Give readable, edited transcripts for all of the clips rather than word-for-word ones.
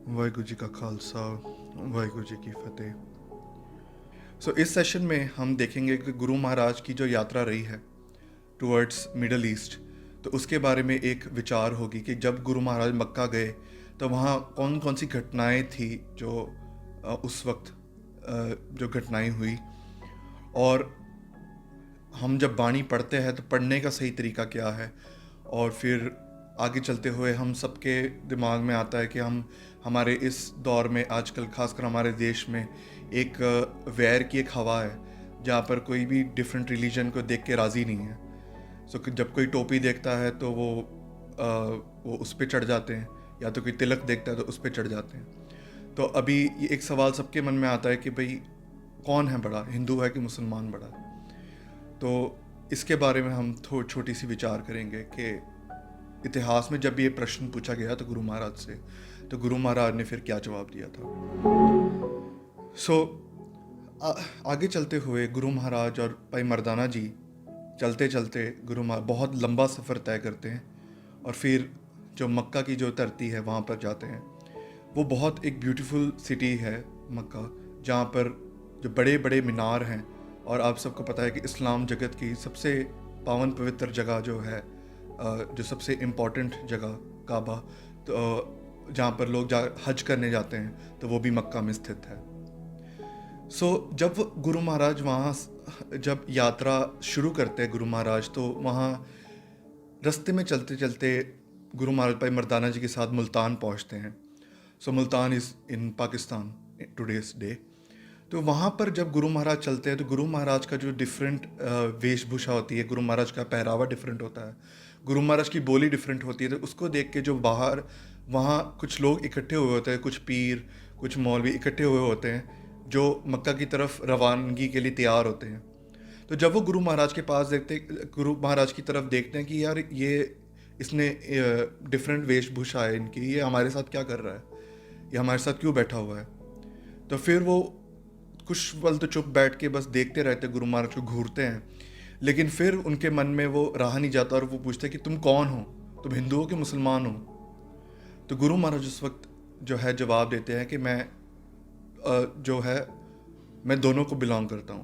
वाहिगुरू जी का खालसा, वाहिगुरू जी की फतेह। इस सेशन में हम देखेंगे कि गुरु महाराज की जो यात्रा रही है टुवर्ड्स मिडल ईस्ट, तो उसके बारे में एक विचार होगी कि जब गुरु महाराज मक्का गए तो वहाँ कौन कौन सी घटनाएं थी जो उस वक्त जो घटनाएं हुई, और हम जब बाणी पढ़ते हैं तो पढ़ने का सही तरीका क्या है। और फिर आगे चलते हुए हम सबके दिमाग में आता है कि हम हमारे इस दौर में आजकल खासकर हमारे देश में एक वैर की एक हवा है जहाँ पर कोई भी डिफरेंट रिलीजन को देख के राज़ी नहीं है। जब कोई टोपी देखता है तो वो उस पर चढ़ जाते हैं, या तो कोई तिलक देखता है तो उस पर चढ़ जाते हैं। तो अभी ये एक सवाल सबके मन में आता है कि भाई कौन है बड़ा, हिंदू है कि मुसलमान बड़ा। तो इसके बारे में हम छोटी सी विचार करेंगे कि इतिहास में जब भी ये प्रश्न पूछा गया तो गुरु महाराज से, तो गुरु महाराज ने फिर क्या जवाब दिया था। आगे चलते हुए गुरु महाराज और भाई मर्दाना जी चलते चलते गुरु महाराज बहुत लंबा सफ़र तय करते हैं और फिर जो मक्का की जो धरती है वहाँ पर जाते हैं। वो बहुत एक ब्यूटीफुल सिटी है मक्का, जहाँ पर जो बड़े बड़े मीनार हैं, और आप सबको पता है कि इस्लाम जगत की सबसे पावन पवित्र जगह जो है, जो सबसे इम्पॉर्टेंट जगह काबा, तो जहाँ पर लोग हज करने जाते हैं, तो वो भी मक्का में स्थित है। जब गुरु महाराज वहाँ जब यात्रा शुरू करते हैं गुरु महाराज, तो वहाँ रास्ते में चलते चलते गुरु महाराज भाई मर्दाना जी के साथ मुल्तान पहुँचते हैं। Multan is in Pakistan today's day. तो वहाँ पर जब गुरु महाराज चलते हैं तो गुरु महाराज का जो डिफरेंट वेशभूषा होती है, गुरु महाराज का पहरावा डिफरेंट होता है, गुरु महाराज की बोली डिफरेंट होती है। तो उसको देख के जो बाहर वहाँ कुछ लोग इकट्ठे हुए होते हैं, कुछ पीर कुछ मौलवी इकट्ठे हुए होते हैं जो मक्का की तरफ रवानगी के लिए तैयार होते हैं। तो जब वो गुरु महाराज के पास गुरु महाराज की तरफ देखते हैं कि यार ये इसने डिफरेंट वेशभूषा है इनकी, ये हमारे साथ क्या कर रहा है, ये हमारे साथ क्यों बैठा हुआ है, तो फिर वो कुछ पल तो चुप बैठ के बस देखते रहते, गुरु महाराज को घूरते हैं। लेकिन फिर उनके मन में वो रहा नहीं जाता और वो पूछते कि तुम कौन हो, तुम हिंदू हो कि मुसलमान हो। तो गुरु महाराज उस वक्त जो है जवाब देते हैं कि मैं दोनों को बिलोंग करता हूँ।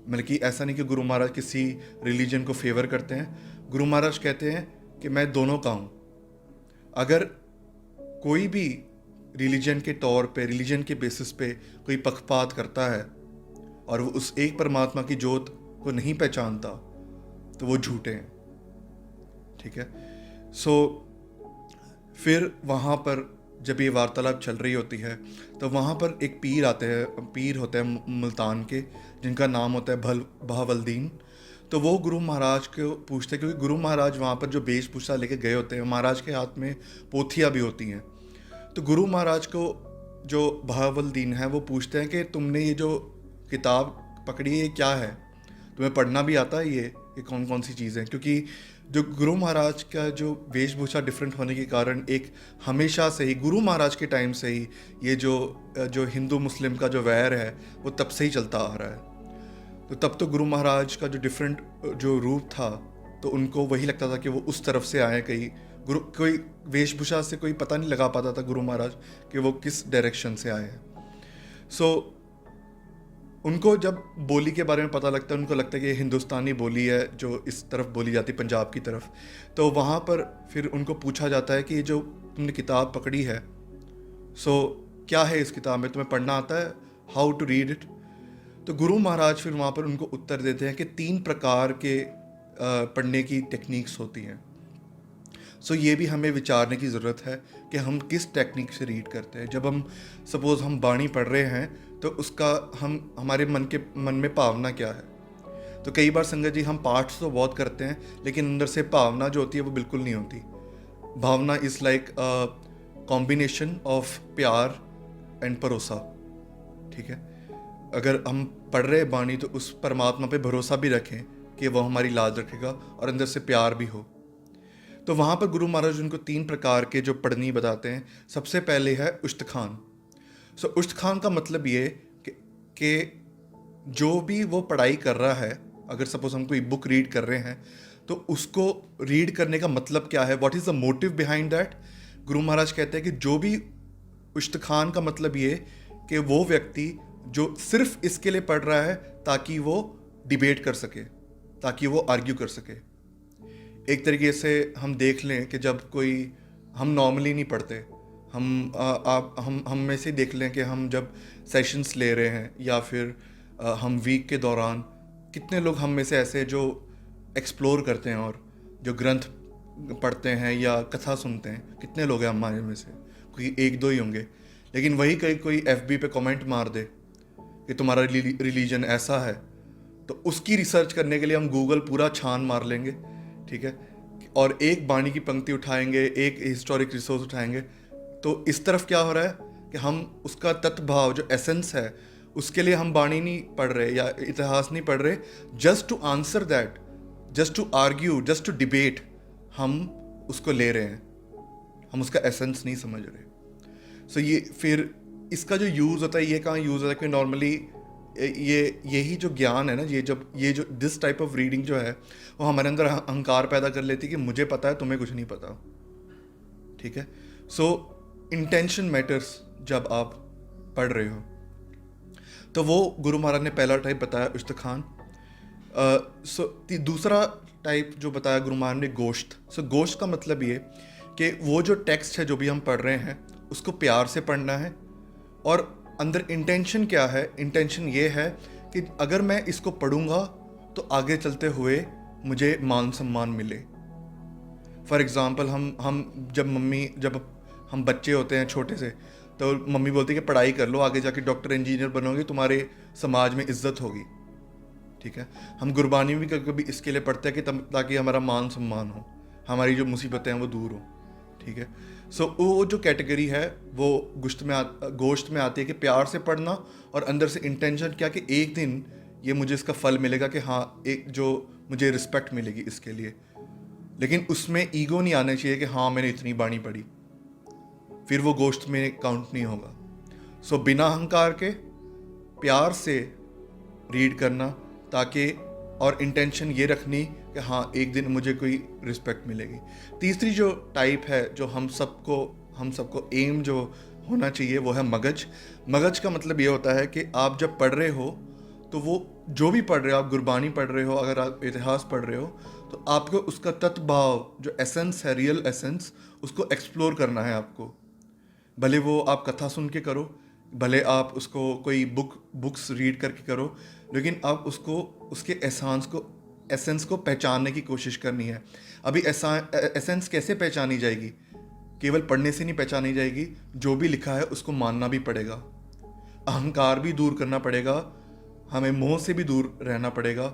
मतलब कि ऐसा नहीं कि गुरु महाराज किसी रिलीजन को फेवर करते हैं, गुरु महाराज कहते हैं कि मैं दोनों का हूँ। अगर कोई भी रिलीजन के तौर पे, रिलीजन के बेसिस पे कोई पक्षपात करता है और वो उस एक परमात्मा की जोत को नहीं पहचानता, तो वो झूठे हैं। ठीक है। फिर वहाँ पर जब ये वार्तालाप चल रही होती है तो वहाँ पर एक पीर होते हैं मुल्तान के, जिनका नाम होता है बहावलदीन। तो वो गुरु महाराज को पूछते हैं, क्योंकि गुरु महाराज वहाँ पर जो वेशभूषा लेके गए होते हैं, महाराज के हाथ में पोथियाँ भी होती हैं। तो गुरु महाराज को जो बहावलदीन है वो पूछते हैं कि तुमने ये जो किताब पकड़ी है ये क्या है, तुम्हें पढ़ना भी आता है, ये कौन कौन सी चीज़ें। क्योंकि जो गुरु महाराज का जो वेशभूषा डिफरेंट होने के कारण एक हमेशा से ही गुरु महाराज के टाइम से ही ये जो हिंदू मुस्लिम का जो वैर है वो तब से ही चलता आ रहा है। तो तब तो गुरु महाराज का जो डिफरेंट जो रूप था, तो उनको वही लगता था कि वो उस तरफ से आए, कहीं कोई वेशभूषा से कोई पता नहीं लगा पाता था गुरु महाराज कि वो किस डायरेक्शन से आए हैं। उनको जब बोली के बारे में पता लगता है, उनको लगता है कि ये हिंदुस्तानी बोली है जो इस तरफ बोली जाती है, पंजाब की तरफ। तो वहाँ पर फिर उनको पूछा जाता है कि ये जो तुमने किताब पकड़ी है, क्या है इस किताब में, तुम्हें पढ़ना आता है, हाउ टू रीड इट। तो गुरु महाराज फिर वहाँ पर उनको उत्तर देते हैं कि 3 प्रकार के पढ़ने की टेक्निक्स होती हैं। ये भी हमें विचारने की ज़रूरत है कि हम किस टेक्निक से रीड करते हैं। जब हम सपोज़ हम बाणी पढ़ रहे हैं तो उसका हमारे मन में भावना क्या है। तो कई बार संगत जी हम पाठ तो बहुत करते हैं, लेकिन अंदर से भावना जो होती है वो बिल्कुल नहीं होती। भावना इज़ लाइक कॉम्बिनेशन ऑफ प्यार एंड भरोसा। ठीक है। अगर हम पढ़ रहे बाणी तो उस परमात्मा पे भरोसा भी रखें कि वो हमारी लाज रखेगा, और अंदर से प्यार भी हो। तो वहाँ पर गुरु महाराज उनको 3 प्रकार के जो पढ़नी बताते हैं। सबसे पहले है उश्तखान। उश्तखान का मतलब ये कि जो भी वो पढ़ाई कर रहा है, अगर सपोज हम कोई बुक रीड कर रहे हैं तो उसको रीड करने का मतलब क्या है, what is the motive behind that. Guru Maharaj कहते हैं कि जो भी उश्तखान का मतलब ये कि वो व्यक्ति जो सिर्फ इसके लिए पढ़ रहा है ताकि वो डिबेट कर सके, ताकि वो आर्ग्यू कर सके। एक तरीके से हम देख लें कि जब कोई, हम नॉर्मली नहीं पढ़ते, हम में से देख लें कि हम जब सेशंस ले रहे हैं या फिर हम वीक के दौरान कितने लोग हम में से ऐसे जो एक्सप्लोर करते हैं और जो ग्रंथ पढ़ते हैं या कथा सुनते हैं, कितने लोग हैं हमारे में से? कोई एक दो ही होंगे। लेकिन वही कोई FB पे कमेंट मार दे कि तुम्हारा रिलीजन ऐसा है, तो उसकी रिसर्च करने के लिए हम गूगल पूरा छान मार लेंगे, ठीक है, और एक बाणी की पंक्ति उठाएंगे, एक हिस्टोरिक रिसोर्स उठाएंगे। तो इस तरफ क्या हो रहा है कि हम उसका तत्भाव जो एसेंस है उसके लिए हम बाणी नहीं पढ़ रहे या इतिहास नहीं पढ़ रहे, just to answer that, just to argue, just to debate, हम उसको ले रहे हैं, हम उसका एसेंस नहीं समझ रहे। सो ये फिर इसका जो यूज़ होता है, ये कहाँ यूज़ होता है कि नॉर्मली यही जो ज्ञान है ना, ये जो दिस टाइप ऑफ रीडिंग जो है वो हमारे अंदर अहंकार पैदा कर लेती है कि मुझे पता है, तुम्हें कुछ नहीं पता, ठीक है। सो इंटेंशन मैटर्स जब आप पढ़ रहे हो। तो वो गुरु महाराज ने पहला टाइप बताया उश्तखान। दूसरा टाइप जो बताया गुरु महाराज ने गोश्त। गोश्त का मतलब ये कि वो जो टेक्स्ट है जो भी हम पढ़ रहे हैं उसको प्यार से पढ़ना है, और अंदर इंटेंशन क्या है? इंटेंशन ये है कि अगर मैं इसको पढ़ूंगा तो आगे चलते हुए मुझे मान सम्मान मिले। फॉर एग्ज़ाम्पल जब हम बच्चे होते हैं छोटे से, तो मम्मी बोलती है कि पढ़ाई कर लो, आगे जाके डॉक्टर इंजीनियर बनोगे, तुम्हारे समाज में इज्जत होगी, ठीक है। हम गुरबानी भी कभी इसके लिए पढ़ते हैं कि ताकि हमारा मान सम्मान हो, हमारी जो मुसीबतें हैं वो दूर हो, ठीक है। वो जो कैटेगरी है वो गोश्त में आती है कि प्यार से पढ़ना, और अंदर से इंटेंशन क्या कि एक दिन ये मुझे इसका फल मिलेगा कि हाँ, एक जो मुझे रिस्पेक्ट मिलेगी इसके लिए। लेकिन उसमें ईगो नहीं आना चाहिए कि हाँ मैंने इतनी बाणी पढ़ी, फिर वो गोश्त में काउंट नहीं होगा। बिना अहंकार के प्यार से रीड करना, ताकि, और इंटेंशन ये रखनी कि हाँ एक दिन मुझे कोई रिस्पेक्ट मिलेगी। तीसरी जो टाइप है जो हम सबको एम जो होना चाहिए वो है मगज। मगज का मतलब ये होता है कि आप जब पढ़ रहे हो तो वो जो भी पढ़ रहे हो, आप गुरबानी पढ़ रहे हो, अगर आप इतिहास पढ़ रहे हो, तो आपको उसका तत्भाव जो एसेंस है, रियल एसेंस, उसको एक्सप्लोर करना है आपको। भले वो आप कथा सुन के करो, भले आप उसको कोई बुक्स रीड करके करो, लेकिन आप उसको उसके एसेंस को पहचानने की कोशिश करनी है। अभी एसेंस कैसे पहचानी जाएगी? केवल पढ़ने से नहीं पहचानी जाएगी, जो भी लिखा है उसको मानना भी पड़ेगा, अहंकार भी दूर करना पड़ेगा, हमें मोह से भी दूर रहना पड़ेगा,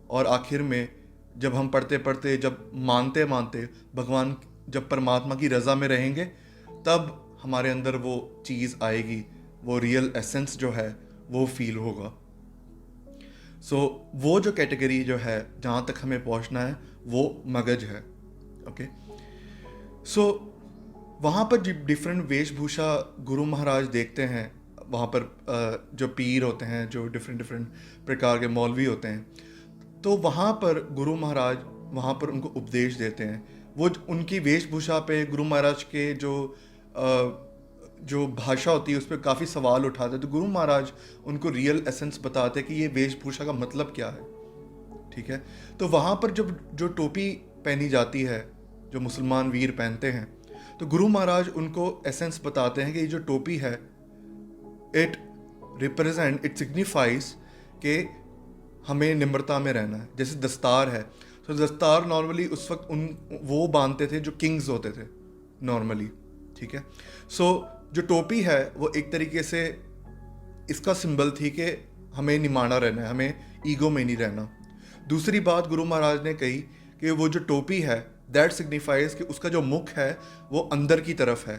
और आखिर में जब हम पढ़ते पढ़ते, जब मानते मानते भगवान, जब परमात्मा की रज़ा में रहेंगे, तब हमारे अंदर वो चीज़ आएगी, वो रियल एसेंस जो है वो फील होगा। वो जो कैटेगरी जो है जहाँ तक हमें पहुँचना है वो मगज है, ओके। वहाँ पर डिफरेंट वेशभूषा गुरु महाराज देखते हैं, वहाँ पर जो पीर होते हैं, जो डिफरेंट प्रकार के मौलवी होते हैं, तो वहाँ पर गुरु महाराज वहाँ पर उनको उपदेश देते हैं। वो उनकी वेशभूषा पे गुरु महाराज के जो भाषा होती है उस पर काफ़ी सवाल उठाते हैं, तो गुरु महाराज उनको रियल एसेंस बताते हैं कि ये वेशभूषा का मतलब क्या है, ठीक है। तो वहाँ पर जो टोपी पहनी जाती है, जो मुसलमान वीर पहनते हैं, तो गुरु महाराज उनको एसेंस बताते हैं कि ये जो टोपी है, इट सिग्निफाइज कि हमें निम्रता में रहना है। जैसे दस्तार है, तो दस्तार नॉर्मली उस वक्त वो बांधते थे जो किंग्स होते थे नॉर्मली, ठीक है। जो टोपी है वो एक तरीके से इसका सिंबल थी कि हमें निमाना रहना है, हमें ईगो में नहीं रहना। दूसरी बात गुरु महाराज ने कही कि वो जो टोपी है, दैट सिग्निफाइज कि उसका जो मुख है वो अंदर की तरफ है।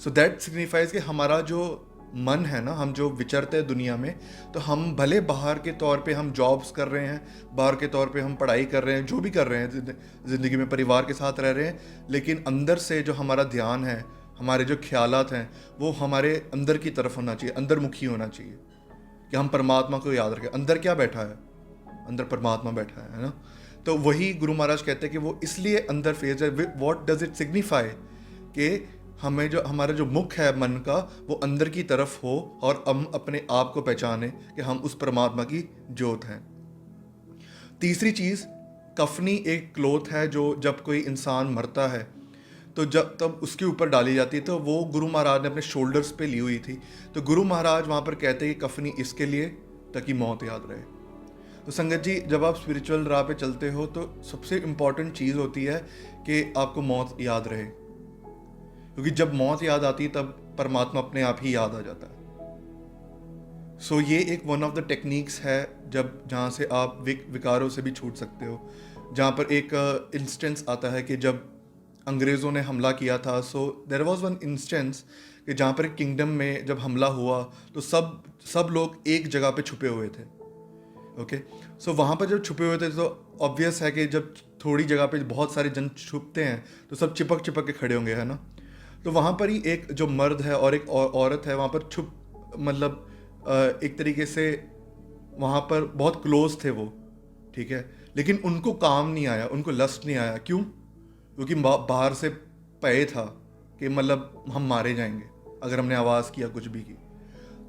दैट सिग्निफाइज कि हमारा जो मन है ना, हम जो विचरते हैं दुनिया में, तो हम भले बाहर के तौर पे हम जॉब्स कर रहे हैं, बाहर के तौर पे हम पढ़ाई कर रहे हैं, जो भी कर रहे हैं ज़िंदगी में, परिवार के साथ रह रहे हैं, लेकिन अंदर से जो हमारा ध्यान है, हमारे जो ख्यालात हैं, वो हमारे अंदर की तरफ होना चाहिए, अंदरमुखी होना चाहिए, कि हम परमात्मा को याद रखें। अंदर क्या बैठा है? अंदर परमात्मा बैठा है ना। तो वही गुरु महाराज कहते हैं कि वो इसलिए अंदर फेज है। What does it signify? कि हमें जो हमारा जो मुख है मन का वो अंदर की तरफ हो और हम अपने आप को पहचाने कि हम उस परमात्मा की ज्योत हैं। तीसरी चीज़, कफनी एक क्लोथ है जो जब कोई इंसान मरता है तो जब तब उसके ऊपर डाली जाती है, तो वो गुरु महाराज ने अपने शोल्डर्स पे ली हुई थी। तो गुरु महाराज वहाँ पर कहते हैं कि कफनी इसके लिए ताकि मौत याद रहे। तो संगत जी, जब आप स्पिरिचुअल राह पे चलते हो तो सबसे इम्पॉर्टेंट चीज़ होती है कि आपको मौत याद रहे, क्योंकि जब मौत याद आती है तब परमात्मा अपने आप ही याद आ जाता है। सो ये एक वन ऑफ द टेक्निक्स है जब जहाँ से आप विकारों से भी छूट सकते हो। जहाँ पर एक इंस्टेंस आता है कि जब अंग्रेज़ों ने हमला किया था, so there was one instance कि जहाँ पर किंगडम में जब हमला हुआ तो सब लोग एक जगह पे छुपे हुए थे। ओके, सो वहाँ पर जब छुपे हुए थे तो ऑब्वियस है कि जब थोड़ी जगह पे बहुत सारे जन छुपते हैं तो सब चिपक चिपक के खड़े होंगे, है ना। तो वहाँ पर ही एक जो मर्द है और एक औरत है वहाँ पर मतलब एक तरीके से वहाँ पर बहुत क्लोज थे वो, ठीक है, लेकिन उनको काम नहीं आया, उनको लस्ट नहीं आया। क्यों? क्योंकि बाहर से भय था कि मतलब हम मारे जाएंगे अगर हमने आवाज़ किया, कुछ भी की।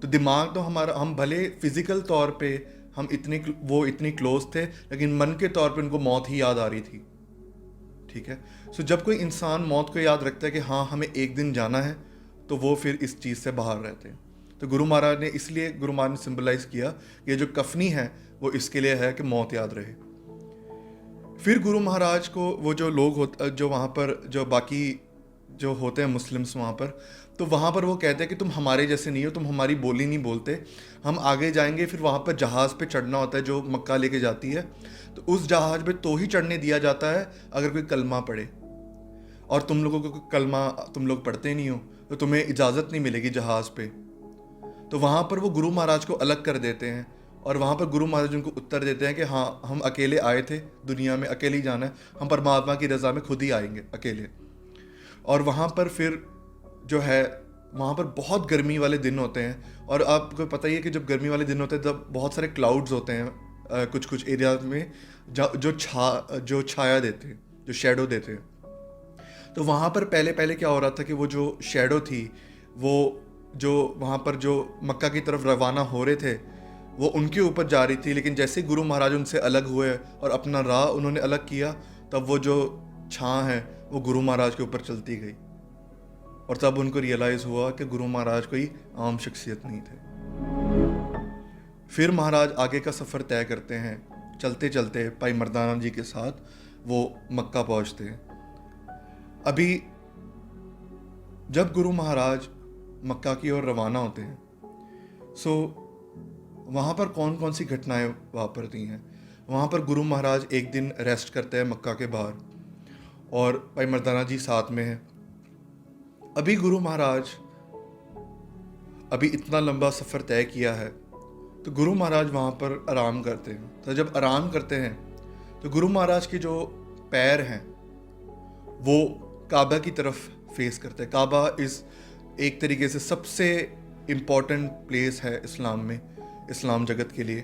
तो दिमाग तो हमारा, हम भले फिजिकल तौर पे हम इतनी क्लोज थे, लेकिन मन के तौर पे उनको मौत ही याद आ रही थी, ठीक है। सो जब कोई इंसान मौत को याद रखता है कि हाँ हमें एक दिन जाना है, तो वो फिर इस चीज़ से बाहर रहते हैं। तो गुरु महाराज ने सिंबलाइज किया कि ये जो कफनी है वो इसके लिए है कि मौत याद रहे। फिर गुरु महाराज को वो जो लोग जो वहाँ पर जो बाकी जो होते हैं मुस्लिम्स वहाँ पर, तो वहाँ पर वो कहते हैं कि तुम हमारे जैसे नहीं हो, तुम हमारी बोली नहीं बोलते, हम आगे जाएंगे। फिर वहाँ पर जहाज़ पे चढ़ना होता है जो मक्का लेके जाती है, तो उस जहाज़ पे तो ही चढ़ने दिया जाता है अगर कोई कलमा पढ़े, और तुम लोगों को कलमा तुम लोग पढ़ते नहीं हो तो तुम्हें इजाज़त नहीं मिलेगी जहाज़ पे। तो वहाँ पर वो गुरु महाराज को अलग कर देते हैं, और वहाँ पर गुरु महाराज उनको उत्तर देते हैं कि हाँ हम अकेले आए थे, दुनिया में अकेले ही जाना है, हम परमात्मा की रज़ा में खुद ही आएंगे अकेले। और वहाँ पर फिर जो है वहाँ पर बहुत गर्मी वाले दिन होते हैं, और आपको पता ही है कि जब गर्मी वाले दिन होते हैं तब बहुत सारे क्लाउड्स होते हैं कुछ कुछ एरियाज में जो छाया देते हैं, जो शेडो देते हैं। तो वहाँ पर पहले क्या हो रहा था कि वो जो शेडो थी, वो जो वहाँ पर जो मक्का की तरफ रवाना हो रहे थे वो उनके ऊपर जा रही थी, लेकिन जैसे गुरु महाराज उनसे अलग हुए और अपना राह उन्होंने अलग किया, तब वो जो छां है वो गुरु महाराज के ऊपर चलती गई, और तब उनको रियलाइज़ हुआ कि गुरु महाराज कोई आम शख्सियत नहीं थे। फिर महाराज आगे का सफ़र तय करते हैं, चलते चलते भाई मर्दाना जी के साथ वो मक्का पहुंचते हैं। अभी जब गुरु महाराज मक्का की ओर रवाना होते हैं, सो वहाँ पर कौन कौन सी घटनाएं वापरती हैं। वहाँ पर गुरु महाराज एक दिन रेस्ट करते हैं मक्का के बाहर, और भाई मर्दाना जी साथ में हैं। अभी गुरु महाराज अभी इतना लंबा सफ़र तय किया है, तो गुरु महाराज वहाँ पर आराम करते हैं। तो जब आराम करते हैं तो गुरु महाराज के जो पैर हैं वो काबा की तरफ फेस करते हैं। काबा इस एक तरीके से सबसे इम्पॉर्टेंट प्लेस है इस्लाम में, इस्लाम जगत के लिए,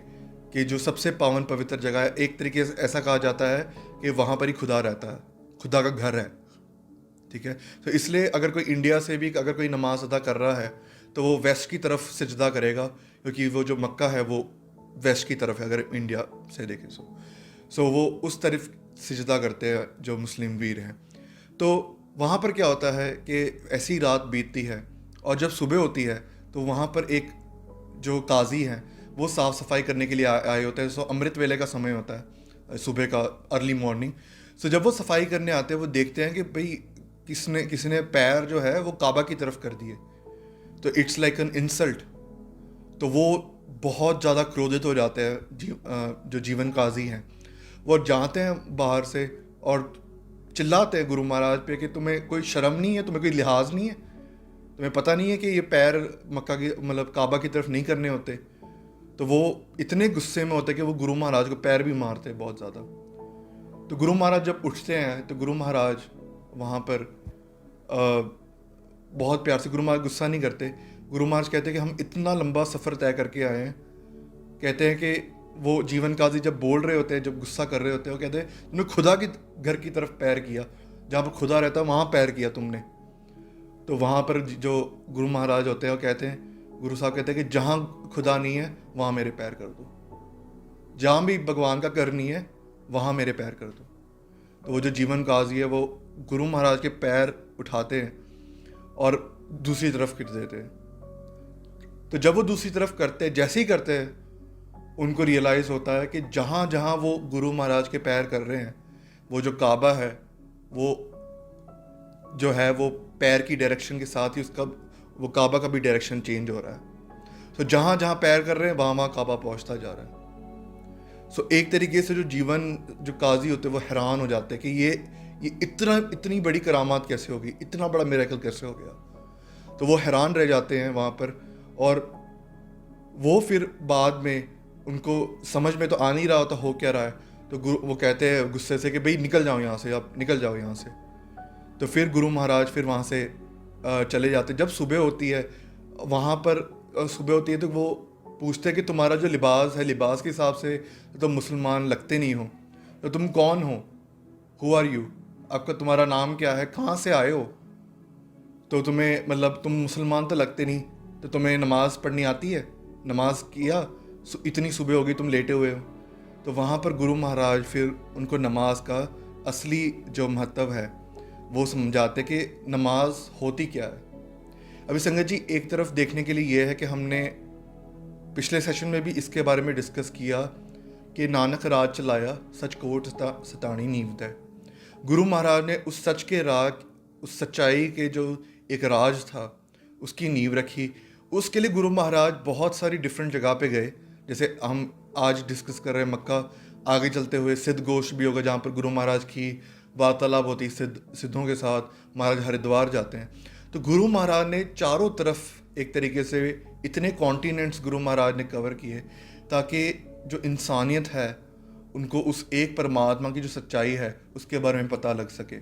कि जो सबसे पावन पवित्र जगह है। एक तरीके से ऐसा कहा जाता है कि वहाँ पर ही खुदा रहता है, खुदा का घर है, ठीक है। तो इसलिए अगर कोई इंडिया से भी अगर कोई नमाज अदा कर रहा है तो वो वेस्ट की तरफ सिजदा करेगा, क्योंकि वो जो मक्का है वो वेस्ट की तरफ है अगर इंडिया से देखें। सो वो उस तरफ सिजदा करते हैं जो मुस्लिम वीर हैं। तो वहाँ पर क्या होता है कि ऐसी रात बीतती है, और जब सुबह होती है तो वहाँ पर एक जो काजी हैं वो साफ़ सफाई करने के लिए आए होते हैं। सो अमृत वेले का समय होता है, सुबह का अर्ली मॉर्निंग। सो जब वो सफाई करने आते हैं वो देखते हैं कि भाई किसने पैर जो है वो काबा की तरफ कर दिए, तो इट्स लाइक एन इंसल्ट। तो वो बहुत ज़्यादा क्रोधित हो जाते हैं। जो जीवन काजी हैं वो जाते हैं बाहर से और चिल्लाते हैं गुरु महाराज पे कि तुम्हें कोई शर्म नहीं है, तुम्हें कोई लिहाज नहीं है, तुम्हें पता नहीं है कि ये पैर मक्का की मतलब काबा की तरफ नहीं करने होते। तो वो इतने गुस्से में होते कि वो गुरु महाराज को पैर भी मारते हैं बहुत ज़्यादा। तो गुरु महाराज जब उठते हैं तो गुरु महाराज वहाँ पर बहुत प्यार से, गुरु महाराज गुस्सा नहीं करते। गुरु महाराज कहते हैं कि हम इतना लंबा सफ़र तय करके आए हैं। कहते हैं कि वो जीवन काजी जब बोल रहे होते हैं, जब गुस्सा कर रहे होते हैं, वो कहते हैं तुमने खुदा की घर की तरफ पैर किया, जहाँ पर खुदा रहता है वहाँ पैर किया तुमने। तो वहाँ पर जो गुरु महाराज होते हैं वो कहते हैं, गुरु साहब कहते हैं कि जहाँ खुदा नहीं है वहाँ मेरे पैर कर दो, जहाँ भी भगवान का कर नहीं है वहाँ मेरे पैर कर दो। तो वो जो जीवन काजी है वो गुरु महाराज के पैर उठाते हैं और दूसरी तरफ खींच देते हैं। तो जब वो दूसरी तरफ करते हैं, जैसे ही करते हैं, उनको रियलाइज़ होता है कि जहाँ जहाँ वो गुरु महाराज के पैर कर रहे हैं, वो जो काबा है वो जो है वो पैर की डायरेक्शन के साथ ही उसका वो काबा का भी डायरेक्शन चेंज हो रहा है। तो जहाँ जहाँ पैर कर रहे हैं वहाँ वहाँ काबा पहुँचता जा रहा है। सो एक तरीके से जो जीवन जो काजी होते हैं वो हैरान हो जाते हैं कि ये इतनी बड़ी करामात कैसे होगी, इतना बड़ा मिरेकल कैसे हो गया। तो वो हैरान रह जाते हैं वहाँ पर। और वो फिर बाद में उनको समझ में तो आ नहीं रहा होता हो क्या रहा है, तो वो कहते हैं गुस्से से कि भाई निकल जाओ यहाँ से, आप निकल जाओ यहाँ से। तो फिर गुरु महाराज फिर वहाँ से चले जाते। जब सुबह होती है वहाँ पर सुबह होती है तो वो पूछते हैं कि तुम्हारा जो लिबास है, लिबास के हिसाब से तो मुसलमान लगते नहीं हो, तो तुम कौन हो, हु आर यू, आपका तुम्हारा नाम क्या है, कहाँ से आए हो, तो तुम्हें मतलब तुम मुसलमान तो लगते नहीं, तो तुम्हें नमाज पढ़नी आती है, नमाज किया, इतनी सुबह होगी तुम लेटे हुए हो। तो वहाँ पर गुरु महाराज फिर उनको नमाज का असली जो महत्व है वो समझाते कि नमाज होती क्या है। अभी संगत जी एक तरफ देखने के लिए ये है कि हमने पिछले सेशन में भी इसके बारे में डिस्कस किया कि नानक राज चलाया सच कोट सताणी नीवत है। गुरु महाराज ने उस सच के राग, उस सच्चाई के जो एक राज था उसकी नींव रखी। उसके लिए गुरु महाराज बहुत सारी डिफरेंट जगह पे गए, जैसे हम आज डिस्कस कर रहे हैं मक्का, आगे चलते हुए सिद्ध गोष्ठ भी होगा जहाँ पर गुरु महाराज की वार्तालाप होती सिद्धों के साथ। महाराज हरिद्वार जाते हैं। तो गुरु महाराज ने चारों तरफ एक तरीके से इतने कॉन्टिनेंट्स गुरु महाराज ने कवर किए ताकि जो इंसानियत है उनको उस एक परमात्मा की जो सच्चाई है उसके बारे में पता लग सके।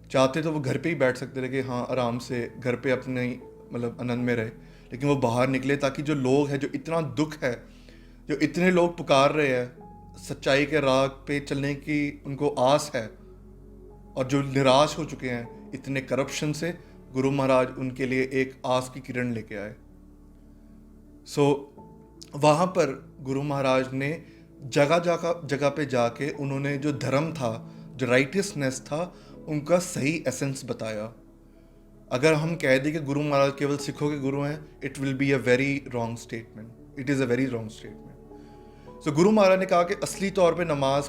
चाहते तो वो घर पे ही बैठ सकते थे कि हाँ आराम से घर पे अपने मतलब आनंद में रहे, लेकिन वो बाहर निकले ताकि जो लोग हैं, जो इतना दुख है, जो इतने लोग पुकार रहे हैं, सच्चाई के राह पे चलने की उनको आस है और जो निराश हो चुके हैं इतने करप्शन से, गुरु महाराज उनके लिए एक आस की किरण लेके आए। वहाँ पर गुरु महाराज ने जगह पे जाके उन्होंने जो धर्म था, जो राइटियसनेस था, उनका सही एसेंस बताया। अगर हम कह दें कि गुरु महाराज केवल सिखों के गुरु हैं, it will be a very wrong statement, it is a very wrong statement. Guru Maharaj ने कहा कि असली तौर पे नमाज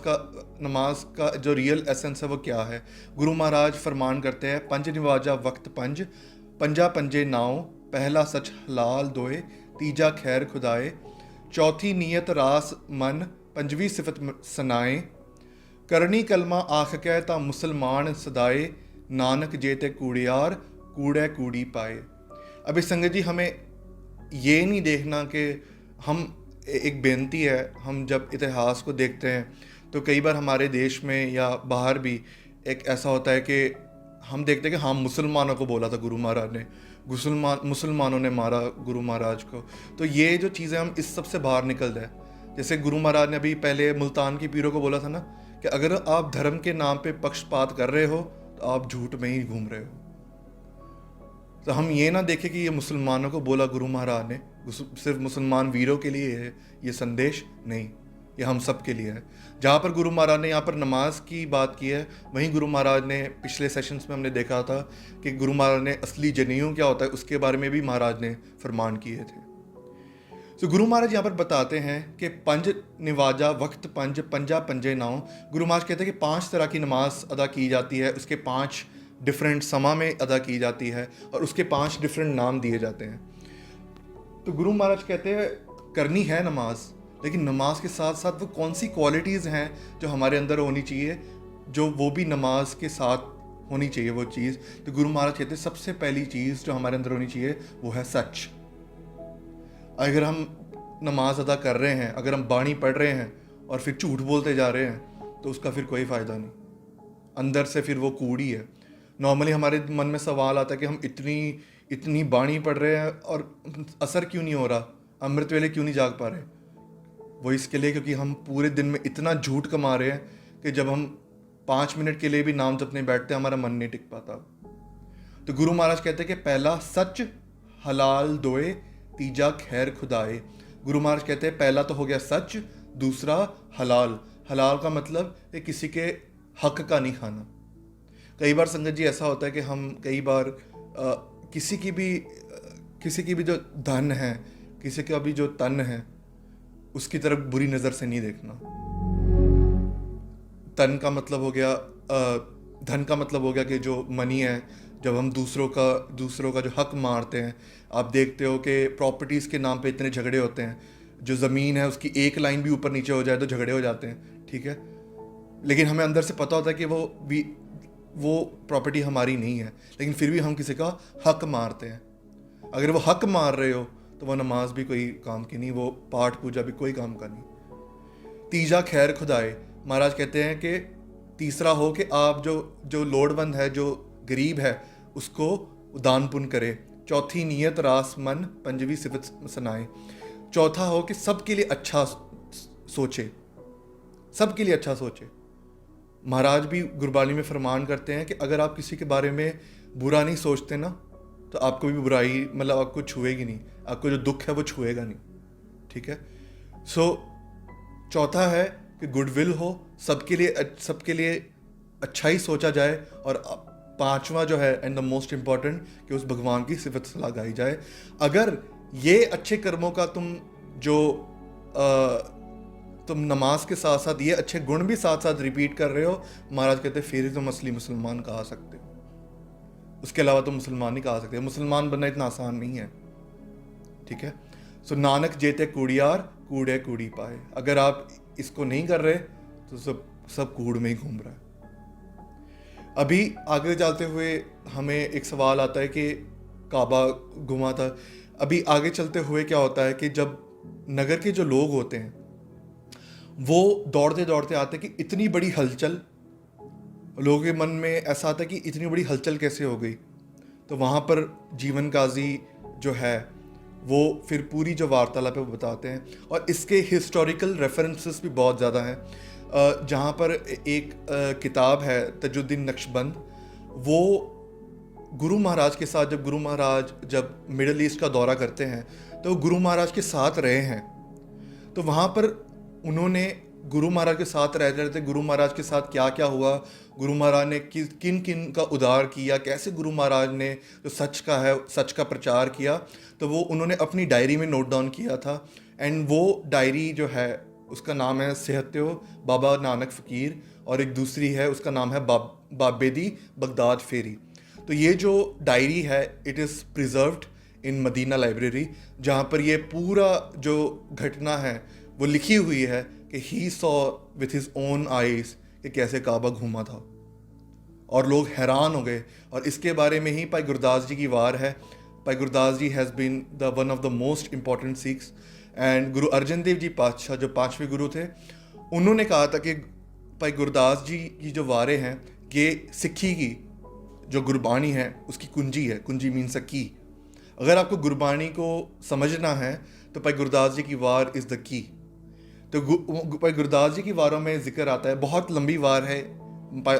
का जो रियल एसेंस है वो क्या है। गुरु महाराज फरमान करते हैं, पंज निवाजा वक्त पंज, पंजा पंजे नाव, पहला सच हलाल दोए, तीजा खैर खुदाए, चौथी नीयत रास मन, पंजवी सिफत सनाए, करनी कलमा आख कह ता मुसलमान सदाए, नानक जेते कूड़ियार कूड़े कूड़ी पाए। अभी संगत जी हमें ये नहीं देखना कि हम एक बेनती है, हम जब इतिहास को देखते हैं तो कई बार हमारे देश में या बाहर भी एक ऐसा होता है कि हम देखते हैं कि हाँ मुसलमानों को बोला था गुरु महाराज ने, मुसलमानों ने मारा गुरु महाराज को। तो ये जो चीज़ें हम इस सब से बाहर निकल जाए। जैसे गुरु महाराज ने अभी पहले मुल्तान की पीरों को बोला था ना कि अगर आप धर्म के नाम पे पक्षपात कर रहे हो तो आप झूठ में ही घूम रहे हो। तो हम ये ना देखें कि ये मुसलमानों को बोला गुरु महाराज ने, सिर्फ मुसलमान वीरों के लिए है ये संदेश नहीं, ये हम सब के लिए है। जहाँ पर गुरु महाराज ने यहाँ पर नमाज की बात की है, वहीं गुरु महाराज ने पिछले सेशंस में हमने देखा था कि गुरु महाराज ने असली जनेऊ क्या होता है उसके बारे में भी महाराज ने फरमान किए थे। तो गुरु महाराज यहाँ पर बताते हैं कि पंज निवाजा वक्त पंज, पंजा पंजे नाव। गुरु महाराज कहते हैं कि 5 तरह की नमाज अदा की जाती है, उसके 5 डिफरेंट समा में अदा की जाती है और उसके 5 डिफरेंट नाम दिए जाते हैं। तो गुरु महाराज कहते हैं करनी है नमाज, लेकिन नमाज के साथ साथ वो कौन सी क्वालिटीज़ हैं जो हमारे अंदर होनी चाहिए, जो वो भी नमाज के साथ होनी चाहिए वो चीज़। तो गुरु महाराज कहते हैं सबसे पहली चीज़ जो हमारे अंदर होनी चाहिए वो है सच। अगर हम नमाज अदा कर रहे हैं, अगर हम बाणी पढ़ रहे हैं और फिर झूठ बोलते जा रहे हैं तो उसका फिर कोई फ़ायदा नहीं, अंदर से फिर वो कूड़ी है। नॉर्मली हमारे मन में सवाल आता है कि हम इतनी बाणी पढ़ रहे हैं और असर क्यों नहीं हो रहा, अमृत वेले क्यों नहीं जाग पा रहे। वो इसके लिए क्योंकि हम पूरे दिन में इतना झूठ कमा रहे हैं कि जब हम 5 मिनट के लिए भी नाम जपने बैठते हैं हमारा मन नहीं टिक पाता। तो गुरु महाराज कहते हैं कि पहला सच हलाल दोए, तीजा खैर खुदाए। गुरु महाराज कहते हैं पहला तो हो गया सच, दूसरा हलाल। हलाल का मतलब है किसी के हक का नहीं खाना। कई बार संगत जी ऐसा होता है कि हम कई बार किसी की भी जो धन है, किसी का भी जो तन है, उसकी तरफ बुरी नज़र से नहीं देखना। तन का मतलब हो गया, धन का मतलब हो गया कि जो मनी है, जब हम दूसरों का जो हक मारते हैं, आप देखते हो कि प्रॉपर्टीज़ के नाम पे इतने झगड़े होते हैं। जो ज़मीन है उसकी एक लाइन भी ऊपर नीचे हो जाए तो झगड़े हो जाते हैं, ठीक है। लेकिन हमें अंदर से पता होता है कि वो प्रॉपर्टी हमारी नहीं है, लेकिन फिर भी हम किसी का हक मारते हैं। अगर वो हक मार रहे हो तो वो नमाज भी कोई काम की नहीं, वो पाठ पूजा भी कोई काम का नहीं। तीजा खैर खुदाए, महाराज कहते हैं कि तीसरा हो कि आप जो लोड़वंद है, जो गरीब है, उसको दान पुण्य करे। चौथी नीयत रास मन, पंजवी सिफत सनाए। चौथा हो कि सबके लिए अच्छा सोचे, सबके लिए अच्छा सोचे। महाराज भी गुरबानी में फरमान करते हैं कि अगर आप किसी के बारे में बुरा नहीं सोचते ना, तो आपको भी बुराई मतलब आपको छुएगी नहीं, आपको जो दुख है वो छुएगा नहीं, ठीक है। सो चौथा है कि गुडविल हो, सबके लिए अच्छा ही सोचा जाए। और पांचवा जो है एंड द मोस्ट इम्पॉर्टेंट, कि उस भगवान की सिफत सलाह गाई जाए। अगर ये अच्छे कर्मों का तुम नमाज के साथ साथ ये अच्छे गुण भी साथ साथ रिपीट कर रहे हो, महाराज कहते हैं फिर तुम असली मुसलमान कहा सकते हो। उसके अलावा तुम मुसलमान नहीं कहा सकते। मुसलमान बनना इतना आसान नहीं है, ठीक है। सो नानक जेते कूड़ियार, कूड़े कूड़ी पाए। अगर आप इसको नहीं कर रहे तो सब कूड़ में ही घूम रहा है। अभी आगे चलते हुए हमें एक सवाल आता है कि काबा घुमा था। अभी आगे चलते हुए क्या होता है कि जब नगर के जो लोग होते हैं वो दौड़ते दौड़ते आते हैं कि इतनी बड़ी हलचल, लोगों के मन में ऐसा आता है कि इतनी बड़ी हलचल कैसे हो गई। तो वहाँ पर जीवन काजी जो है वो फिर पूरी जो वार्तालाप है वो बताते हैं, और इसके हिस्टोरिकल रेफरेंसेस भी बहुत ज़्यादा हैं। जहाँ पर एक किताब है तजुद्दीन नक्शबंद, वो गुरु महाराज के साथ, जब गुरु महाराज जब मिडल ईस्ट का दौरा करते हैं तो गुरु महाराज के साथ रहे हैं। तो वहाँ पर उन्होंने गुरु महाराज के साथ रहते रहते गुरु महाराज के साथ क्या क्या हुआ, गुरु महाराज ने किन किन का उद्धार किया, कैसे गुरु महाराज ने जो सच का प्रचार किया, तो वो उन्होंने अपनी डायरी में नोट डाउन किया था। एंड वो डायरी जो है उसका नाम है सेहत्यो बाबा नानक फ़कीर, और एक दूसरी है उसका नाम है बाबेदी बगदाद फेरी। तो ये जो डायरी है it is preserved in Medina library, जहाँ पर ये पूरा जो घटना है वो लिखी हुई है कि he saw with his own eyes कि कैसे काबा घूमा था। और लोग हैरान हो गए। और इसके बारे में ही भाई गुरदास जी की वार है। भाई Gurdas ji has been the one of the most important Sikhs. And Guru Arjan Dev ji पातशाह जो 5वें गुरु थे, उन्होंने कहा था कि भाई गुरदास जी की जो वारें हैं ये सिक्खी की जो गुरबानी है उसकी कुंजी है। कुंजी मीन्स अ की। अगर आपको गुरबानी को समझना है तो भाई गुरदास जी की वार इज़ द की। तो भाई गुरदास जी की वारों में जिक्र आता है, बहुत लंबी वार है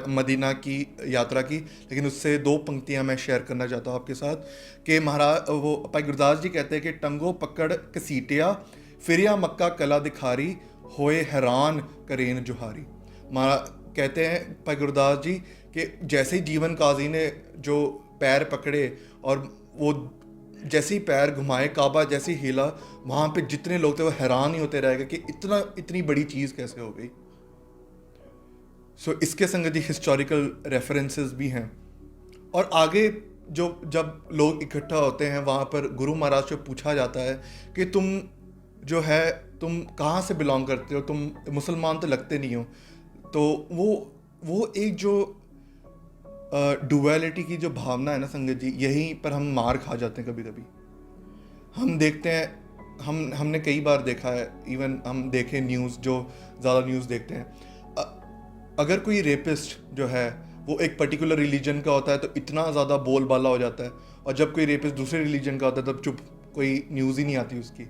मदीना की यात्रा की, लेकिन उससे 2 पंक्तियां मैं शेयर करना चाहता हूँ आपके साथ कि महाराज वो भाई गुरदास जी कहते हैं कि टंगो पकड़ कसीटिया, फिरिया मक्का कला दिखारी, होए हैरान करेन जुहारी। महाराज कहते हैं भाई गुरदास जी कि जैसे ही जीवन काजी ने जो पैर पकड़े और वो जैसे ही पैर घुमाए, काबा जैसे ही हिला, वहाँ पे जितने लोग थे वो हैरान ही होते रह गए कि इतनी बड़ी चीज़ कैसे हो गई। सो इसके संगत ही हिस्टोरिकल रेफरेंसेस भी हैं। और आगे जब लोग इकट्ठा होते हैं वहाँ पर गुरु महाराज से पूछा जाता है कि तुम कहाँ से बिलोंग करते हो, तुम मुसलमान तो लगते नहीं हो। तो वो एक जो डुअलिटी की जो भावना है ना संगत जी, यहीं पर हम मार खा जाते हैं। कभी कभी हम देखते हैं, हमने कई बार देखा है, इवन हम देखें न्यूज़, जो ज़्यादा न्यूज़ देखते हैं, अगर कोई रेपिस्ट जो है वो एक पर्टिकुलर रिलीजन का होता है तो इतना ज़्यादा बोलबाला हो जाता है, और जब कोई रेपिस्ट दूसरे रिलीजन का होता है तब चुप, कोई न्यूज़ ही नहीं आती उसकी।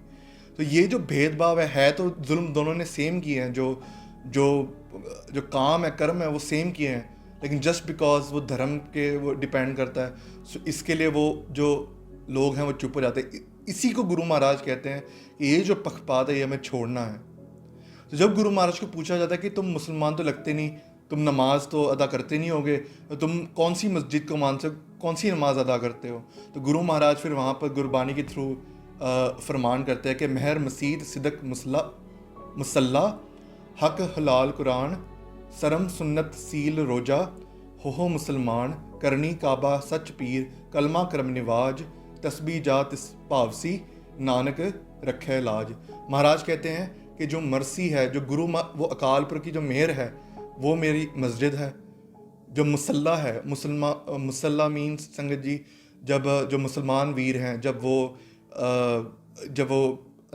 तो ये जो भेदभाव है तो जुल्म दोनों ने सेम किए हैं, जो काम है, कर्म है, वो सेम किए हैं, लेकिन जस्ट बिकॉज वो धर्म के वो डिपेंड करता है, सो इसके लिए वो जो लोग हैं वो चुप हो जाते हैं। इसी को गुरु महाराज कहते हैं कि ये जो पक्षपात है ये हमें छोड़ना है। तो जब गुरु महाराज को पूछा जाता है कि तुम मुसलमान तो लगते नहीं, तुम नमाज तो अदा करते नहीं होगे, तो तुम कौन सी मस्जिद को मानते हो, कौन सी नमाज अदा करते हो, तो गुरु महाराज फिर वहाँ पर गुरबानी के थ्रू फरमान करते हैं कि महर मसीद सिदक मुसल्ला हक हलाल कुरान सरम सुन्नत सील रोजा हो मुसलमान करनी काबा सच पीर कलमा करम निवाज तस्बी जात पावसी नानक रखे लाज। महाराज कहते हैं कि जो मर्सी है, जो वो अकाल पुरख की जो मेहर है, वो मेरी मस्जिद है। जो मुसल्ला है, मुसल्ला मीन्स संगत जी, जब जो मुसलमान वीर हैं जब वो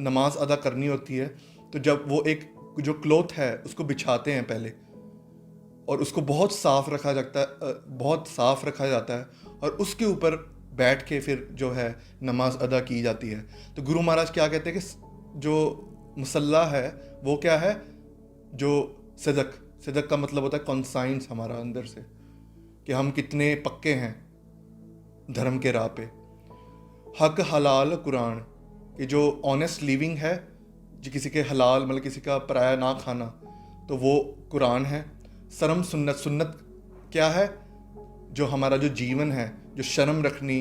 नमाज अदा करनी होती है, तो जब वो एक जो क्लोथ है उसको बिछाते हैं पहले, और उसको बहुत साफ रखा जाता है और उसके ऊपर बैठ के फिर जो है नमाज अदा की जाती है। तो गुरु महाराज क्या कहते हैं कि जो मुसल्ला है वो क्या है, जो सिदक का मतलब होता है कॉन्साइंस हमारा अंदर से, कि हम कितने पक्के हैं धर्म के राह पे। हक हलाल कुरान, कि जो ऑनेस्ट लिविंग है, जो किसी के हलाल मतलब किसी का पराया ना खाना, तो वो कुरान है। सरम सुन्नत क्या है, जो हमारा जो जीवन है, जो शर्म रखनी,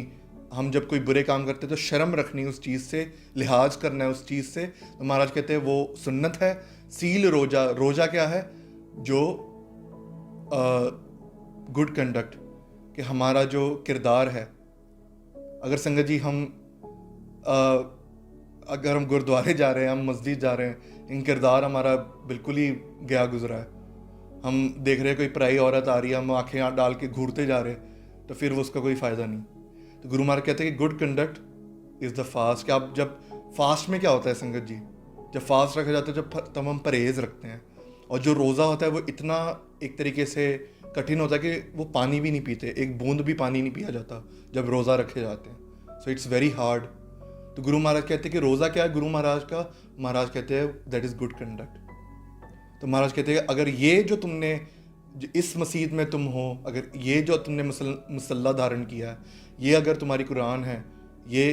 हम जब कोई बुरे काम करते हैं तो शर्म रखनी उस चीज़ से, लिहाज करना है उस चीज़ से, तो महाराज कहते हैं वो सुन्नत है। सील रोजा क्या है, जो गुड कंडक्ट, कि हमारा जो किरदार है, अगर संगत जी अगर हम गुरुद्वारे जा रहे हैं, हम मस्जिद जा रहे हैं, इन किरदार हमारा बिल्कुल ही गया गुजरा है, हम देख रहे हैं कोई पराई औरत आ रही है, हम आंखें डाल के घूरते जा रहे हैं, तो फिर वो उसका कोई फ़ायदा नहीं। तो गुरु महाराज कहते हैं कि good conduct is the fast. कि आप जब फास्ट में क्या होता है संगत जी, जब फास्ट रखा जाता है तब हम परहेज़ रखते हैं, और जो रोज़ा होता है वो इतना एक तरीके से कठिन होता है कि वो पानी भी नहीं पीते, एक बूंद भी पानी नहीं पिया जाता जब रोज़ा रखे जाते हैं। So it's very hard. तो गुरु महाराज कहते हैं कि रोज़ा क्या है गुरु महाराज का, महाराज कहते हैं दैट इज़ गुड कंडक्ट। तो महाराज कहते हैं अगर ये जो तुमने इस मस्जिद में तुम हो, अगर ये जो तुमने मुसल्ला धारण किया है, ये अगर तुम्हारी कुरान है, ये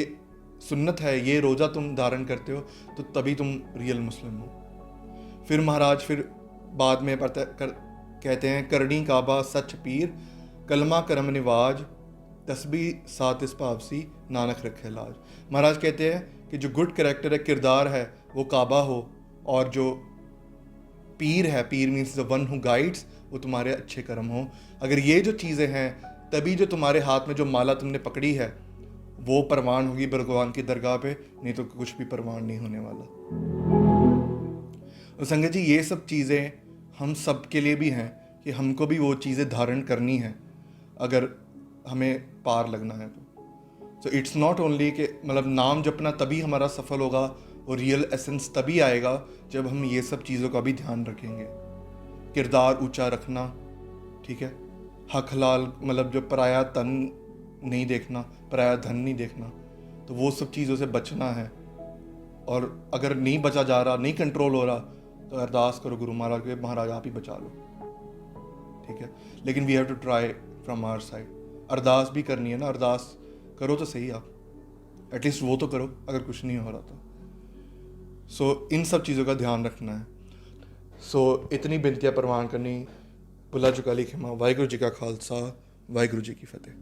सुन्नत है, ये रोज़ा तुम धारण करते हो, तो तभी तुम रियल मुस्लिम हो। फिर महाराज फिर बाद में कहते हैं करनी काबा सच पीर कलमा करम निवाज तस्बी सात इस पावसी नानक रखे लाज। महाराज कहते हैं कि जो गुड कैरेक्टर है, किरदार है, वो काबा हो, और जो पीर है, पीर means the one who guides, वो तुम्हारे अच्छे कर्म हो। अगर ये जो चीज़ें हैं, तभी जो तुम्हारे हाथ में जो माला तुमने पकड़ी है वो परवान होगी भगवान की दरगाह पे, नहीं तो कुछ भी परवान नहीं होने वाला। तो संगत जी ये सब चीज़ें हम सब के लिए भी हैं कि हमको भी वो चीज़ें धारण करनी है अगर हमें पार लगना है तो। सो इट्स नॉट ओनली कि मतलब नाम जपना तभी हमारा सफल होगा, और रियल एसेंस तभी आएगा जब हम ये सब चीज़ों का भी ध्यान रखेंगे। किरदार ऊंचा रखना, ठीक है, हक हलाल मतलब जो पराया तन नहीं देखना, पराया धन नहीं देखना, तो वो सब चीज़ों से बचना है। और अगर नहीं बचा जा रहा, नहीं कंट्रोल हो रहा, तो अरदास करो गुरु महाराज के, महाराज आप ही बचा लो, ठीक है। लेकिन we have to try from our side. अरदास भी करनी है ना, अरदास करो तो सही आप, एटलीस्ट वो तो करो अगर कुछ नहीं हो रहा तो। सो इन सब चीज़ों का ध्यान रखना है। सो इतनी बिनतियाँ परवान करनी, भुला चुका ली खिमा। वाहिगुरू जी का खालसा, वाहिगुरू जी की फतेह।